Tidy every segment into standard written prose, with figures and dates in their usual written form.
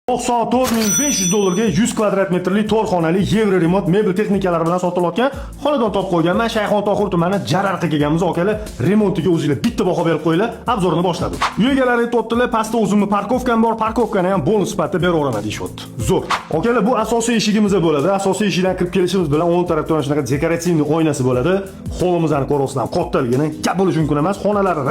$94.500 ga 100 kvadrat metrli to'rt xonali Euro remont mebel texnikalari bilan sotilayotgan xonadon topib qo'yganman. Shayxontohur tumani Jararqa kelganmiz. Okalar, remontiga o'zingizlar bitta baho berib qo'yinglar. Obzorini boshladim. Uy egalari aytibdilar, pastda o'zimni parkovkam bor, parkovkani ham bonus sifatida beraveraman deyishyapti. Zo'r. Okalar, bu asosiy eshigimiz bo'ladi. Asosiy eshikdan kirib kelishimiz bilan o'ng tarafdan shunaqa dekorativniy oynasi bo'ladi. Holimizni ko'rasizlar, kattaligini gap bo'lishi mumkin emas. Xonalari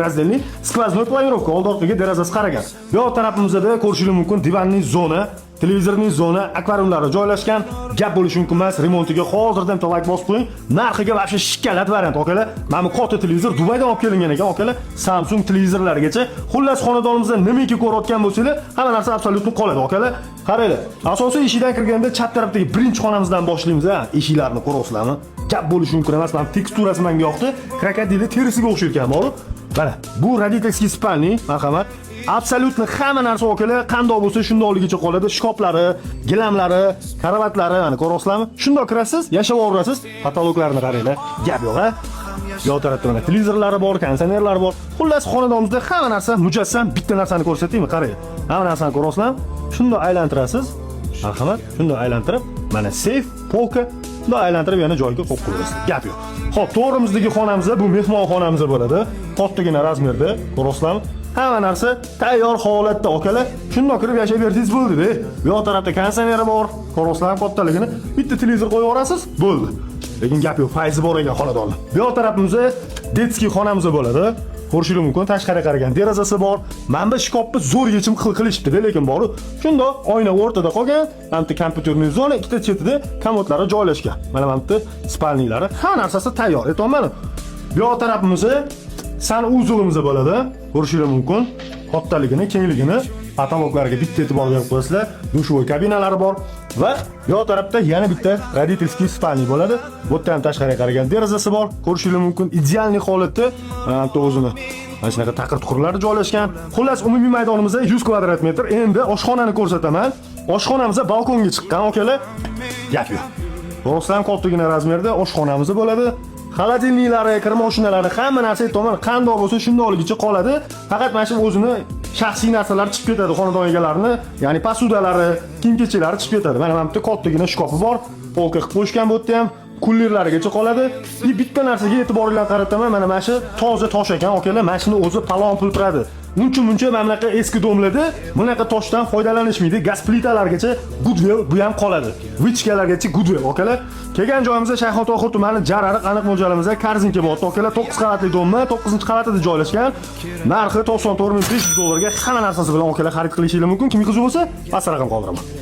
razdelni, skvoznoy planirovka, old orqaga derazasi qaragan. Bu yoq tarafimizda ko'rishingiz mumkin divanning zona, televizorning zona, akvariumlari joylashgan. Gap bo'lishi mumkin emas. Remontiga hozirdan like bosib qo'ying. Narxiga vaqti shikalat variant, okalar. Mana bu katta televizor Dubaydan olib kelingan ekan, okalar. Samsung televizorlarigacha. Xullas, xonadonimizda nimaki ko'rayotgan bo'lsangiz, hamma narsa absolyutni qoladi, okalar. Qaranglar. Asosiy eshikdan kirganda chap tarafdagi birinchi xonamizdan boshlaymiz, ha. Eshiklarni ko'rasizlarmi? Gap bo'lishi mumkin emas. Mana teksturasi menga yoqdi. Krokodilni terisiga o'xshayotgan ekan, bor. Mana bu rodительский spalni, marhamat. Absolyutni hamma narsa okalar qandoq bo'lsa shundoqligicha qoladi. Shkoflari, gilamlari, karavatlari, mana ko'rasizlarmi? Shundoq kirasiz, yashab o'rasiz. Patologlarni qaranglar. Gap yo'q, ha? Yo'q tarafda mana televizorlari bor, konditsionerlari bor. Xullas, xonadonimizda hamma narsa mujassam. Bitta narsani ko'rsataymi? Qarang. Hamma narsani ko'rasizlarmi? Shundoq aylantirasiz. Marhamat, shundoq aylantirib, mana seyf, polka, shundoq aylantirib yana joyiga qo'yib qo'yasiz. Gap yo'q. Xo'p, to'g'rimizdagi xonamizda bu mehmonxonamiz bo'ladi. Kattagina razmerda, ko'rasizlarmi? Hamma narsa tayyor holatda, okalar. Shundoq kirib yashab bersangiz bo'ldi-da. Bu yoq tarafda konditsioneri bor, ko'rasizlarmi kattaligini. Bitta televizor qo'yib yuborasiz, bo'ldi. Lekin gap yo'q, fayzi bor ekan xonadonda. Bu yoq tarafimizda detskiy xonamiz bo'ladi. Ko'rishingiz mumkin, tashqariga qaragan derazasi bor. Mana bu shkofni zo'r yechim qilishibdi-da, lekin bor. Shundoq oyna o'rtada qolgan, hamda kompyuterning zona, ikkita chetida komodlari joylashgan. Mana bu spalnilari, hamma narsasi tayyor. Aytolmadim. Bu yoq tarafimizda sanuzulimiz bo'ladi. Ko'rishingiz mumkin. Kattaligini, kengligini, patologlarga bitta e'tibor berib qo'yasizlar. Dushovoy kabinalari bor va yoq tarafda yana bitta родительский spalni bo'ladi. Bu yerda ham tashqariga qaragan derazasi bor. Ko'rishingiz mumkin, idealniy holatda o'zini mana shunaqa taqir-tuqirlari joylashgan. Xullas, umumiy maydonimizda 100 kvadrat metr. Endi oshxonani ko'rsataman. Oshxonamizda balkonga chiqqan, okalar. Gap yo'q. To'g'risidan kattagina razmerda oshxonamiz bo'ladi. Xolodilniklari, kir mashinalari, hamma narsa tomon qandoq bo'lsa shundoqligicha qoladi. Faqat mana shu o'zini shaxsiy narsalari chiqib ketadi xonadon egalarining, ya'ni posudalari, kiyim-kechilari chiqib ketadi. Mana bu yerda kattagina shkofi bor, polka qilib qo'yishgan bu yerda ham. Kullerlarigacha qoladi. Bitta narsaga e'tiboringlarni qarataman, mana shu toza tosh ekan, okalar. Mashina o'zi palon pultiradi. Muncha mamlaqa eski domlarda bunaqa toshdan foydalanishmaydi. Gaz plitalargacha goodwill bu ham qoladi. Vichkalargacha goodwill, okalar. Kelgan joyimizda Shayxontohur tumani Jarariq aniq mo'ljalimizda Karzinka bor. Okalar 9 qavatli domma, 9-qavatida joylashgan. Narxi $94.500 ga hamma narsasi bilan okalar xarid qilishingiz mumkin. Kim qiziq bo'lsa, past raqam qoldiraman.